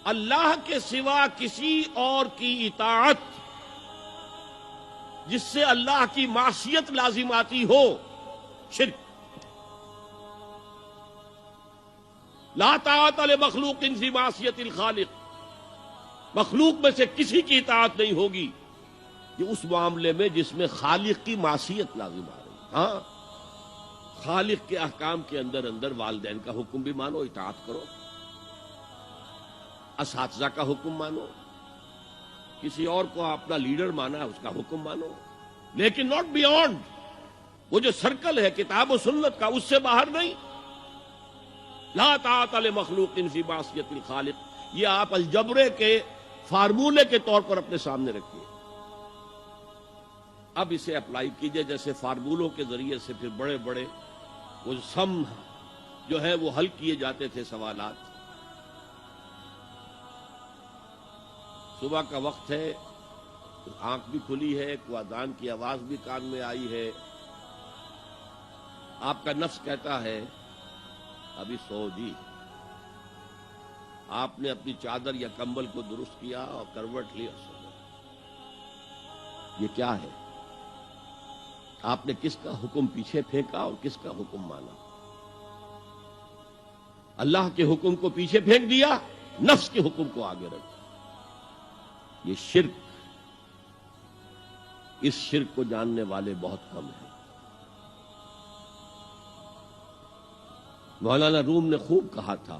اللہ کے سوا کسی اور کی اطاعت جس سے اللہ کی معصیت لازم آتی ہو، شرک۔ لا طاعت لمخلوق فی معصیت الخالق، مخلوق میں سے کسی کی اطاعت نہیں ہوگی کہ اس معاملے میں جس میں خالق کی معصیت لازم آ رہی۔ ہاں، خالق کے احکام کے اندر والدین کا حکم بھی مانو، اطاعت کرو، اساتذہ کا حکم مانو، کسی اور کو اپنا لیڈر مانا ہے اس کا حکم مانو، لیکن ناٹ بیونڈ، وہ جو سرکل ہے کتاب و سنت کا، اس سے باہر نہیں۔ لا طاعت لمخلوق فی معصیت الخالق، یہ آپ الجبرے کے فارمولے کے طور پر اپنے سامنے رکھیے، اب اسے اپلائی کیجئے۔ جیسے فارمولوں کے ذریعے سے پھر بڑے بڑے وہ سم جو ہے وہ حل کیے جاتے تھے سوالات۔ صبح کا وقت ہے، آنکھ بھی کھلی ہے، کوئی اذان کی آواز بھی کان میں آئی ہے، آپ کا نفس کہتا ہے ابھی سو جی۔ آپ نے اپنی چادر یا کمبل کو درست کیا اور کروٹ لی اور سو گئے۔ یہ کیا ہے؟ آپ نے کس کا حکم پیچھے پھینکا اور کس کا حکم مانا؟ اللہ کے حکم کو پیچھے پھینک دیا، نفس کے حکم کو آگے رکھا۔ یہ شرک، اس شرک کو جاننے والے بہت کم ہیں۔ مولانا روم نے خوب کہا تھا،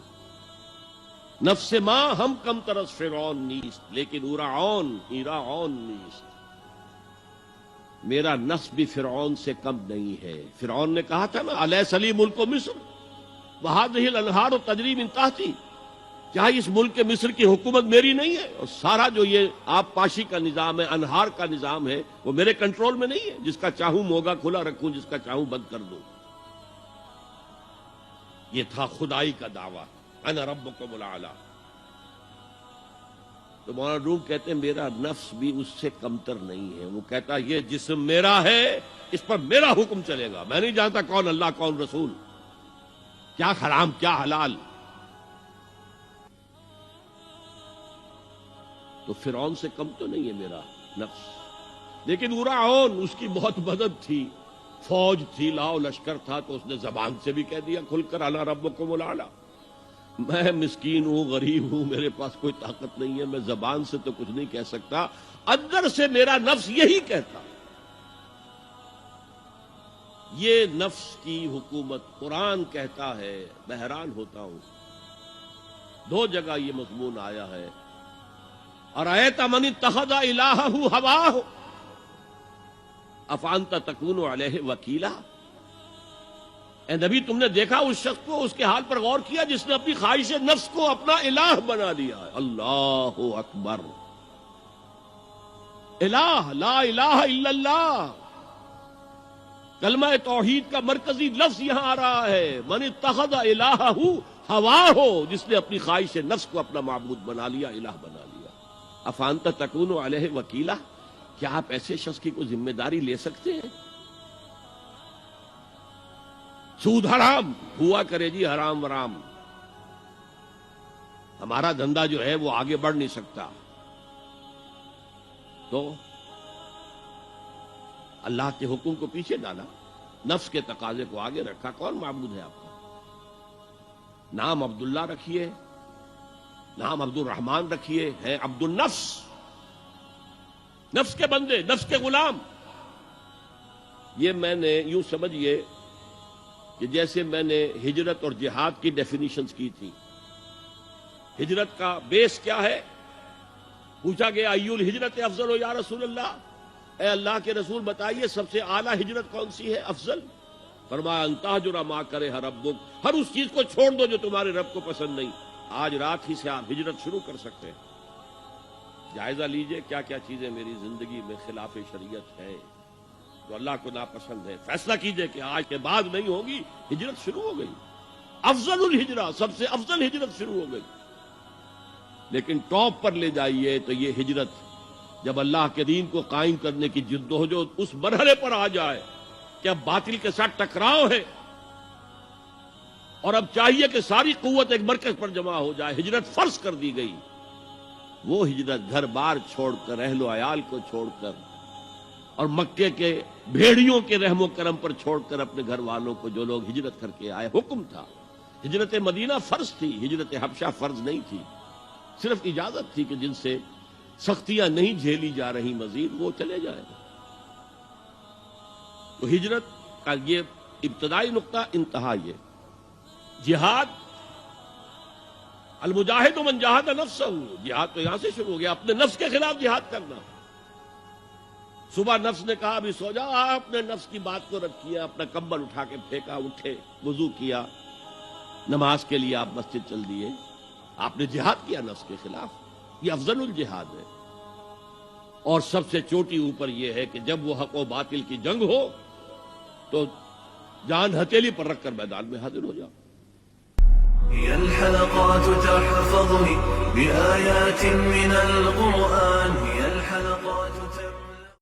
نفس ماں ہم کم ترس فرعون نیست لیکن اورعون ایراعون نیست۔ میرا نفس بھی فرعون سے کم نہیں ہے۔ فرعون نے کہا تھا نا الیس لی ملک مصر وہذہ الانہار تجری من تحتی، کیا اس ملک مصر کی حکومت میری نہیں ہے؟ اور سارا جو یہ آب پاشی کا نظام ہے، انہار کا نظام ہے، وہ میرے کنٹرول میں نہیں ہے؟ جس کا چاہوں موگا کھلا رکھوں، جس کا چاہوں بند کر دوں۔ یہ تھا خدائی کا دعویٰ، انا ربکم الاعلی۔ تو مولانا روم کہتے ہیں میرا نفس بھی اس سے کمتر نہیں ہے۔ وہ کہتا یہ جسم میرا ہے، اس پر میرا حکم چلے گا، میں نہیں جانتا کون اللہ کون رسول، کیا حرام کیا حلال۔ تو فرعون سے کم تو نہیں ہے میرا نفس، لیکن اورعون، اس کی بہت مدد تھی، فوج تھی، لاؤ لشکر تھا، تو اس نے زبان سے بھی کہہ دیا کھل کر انا ربکم الاعلی۔ میں مسکین ہوں، غریب ہوں، میرے پاس کوئی طاقت نہیں ہے، میں زبان سے تو کچھ نہیں کہہ سکتا، اندر سے میرا نفس یہی کہتا۔ یہ نفس کی حکومت قرآن کہتا ہے، میں حیران ہوتا ہوں، دو جگہ یہ مضمون آیا ہے، ارأیت من اتخذ الہہ ہواہ افانت تکون علیہ وکیلا۔ اے نبی تم نے دیکھا اس شخص کو، اس کے حال پر غور کیا جس نے اپنی خواہش نفس کو اپنا الہ بنا لیا ہے۔ اللہ اکبر، الہ، لا الہ الا اللہ، کلمہ توحید کا مرکزی لفظ یہاں آ رہا ہے، من اتخذ الہہ ہواہ، جس نے اپنی خواہش نفس کو اپنا معبود بنا لیا، الہ بنا لیا۔ افانت تکون علیہ وکیلا، کیا آپ ایسے شخص کی کوئی ذمہ داری لے سکتے ہیں؟ سود حرام ہوا کرے جی، حرام ورام، ہمارا دھندا جو ہے وہ آگے بڑھ نہیں سکتا، تو اللہ کے حکم کو پیچھے ڈالا، نفس کے تقاضے کو آگے رکھا۔ کون معبود ہے آپ کا؟ نام عبداللہ رکھیے، نام عبد الرحمن رکھیے، ہے عبد النفس، نفس کے بندے، نفس کے غلام۔ یہ میں نے یوں سمجھیے کہ جیسے میں نے ہجرت اور جہاد کی ڈیفینیشنز کی تھی۔ ہجرت کا بیس کیا ہے؟ پوچھا گیا ای الہجرت افضل یا رسول اللہ، اے اللہ کے رسول بتائیے سب سے اعلیٰ ہجرت کون سی ہے، افضل؟ فرمایا ان تہجر ما کرہ ربک، ہر اس چیز کو چھوڑ دو جو تمہارے رب کو پسند نہیں۔ آج رات ہی سے آپ ہجرت شروع کر سکتے ہیں۔ جائزہ لیجئے کیا کیا چیزیں میری زندگی میں خلاف شریعت ہے، جو اللہ کو ناپسند ہے، فیصلہ کیجئے کہ آج کے بعد نہیں ہوگی، ہجرت شروع ہو گئی، افضل الہجرہ، سب سے افضل ہجرت شروع ہو گئی۔ لیکن ٹاپ پر لے جائیے تو یہ ہجرت جب اللہ کے دین کو قائم کرنے کی جدوجہد اس مرحلے پر آ جائے کہ اب باطل کے ساتھ ٹکراؤ ہے اور اب چاہیے کہ ساری قوت ایک مرکز پر جمع ہو جائے، ہجرت فرض کر دی گئی، وہ ہجرت گھر بار چھوڑ کر، اہل و عیال کو چھوڑ کر، اور مکے کے بھیڑیوں کے رحم و کرم پر چھوڑ کر اپنے گھر والوں کو جو لوگ ہجرت کر کے آئے، حکم تھا۔ ہجرت مدینہ فرض تھی، ہجرت حبشہ فرض نہیں تھی، صرف اجازت تھی کہ جن سے سختیاں نہیں جھیلی جا رہی مزید وہ چلے جائیں۔ تو ہجرت کا یہ ابتدائی نقطہ، انتہا یہ جہاد، المجاہد من جاہد نفسہ، جہاد تو یہاں سے شروع ہو گیا، اپنے نفس کے خلاف جہاد کرنا۔ صبح نفس نے کہا ابھی سو جاؤ، آپ نے نفس کی بات کو رد کیا، اپنا کمبل اٹھا کے پھینکا، اٹھے، وضو کیا، نماز کے لیے آپ مسجد چل دیے، آپ نے جہاد کیا نفس کے خلاف۔ یہ افضل الجہاد ہے، اور سب سے چوٹی اوپر یہ ہے کہ جب وہ حق و باطل کی جنگ ہو تو جان ہتھیلی پر رکھ کر میدان میں حاضر ہو جاؤ۔ هي الحلقات تحفظني بآيات من القرآن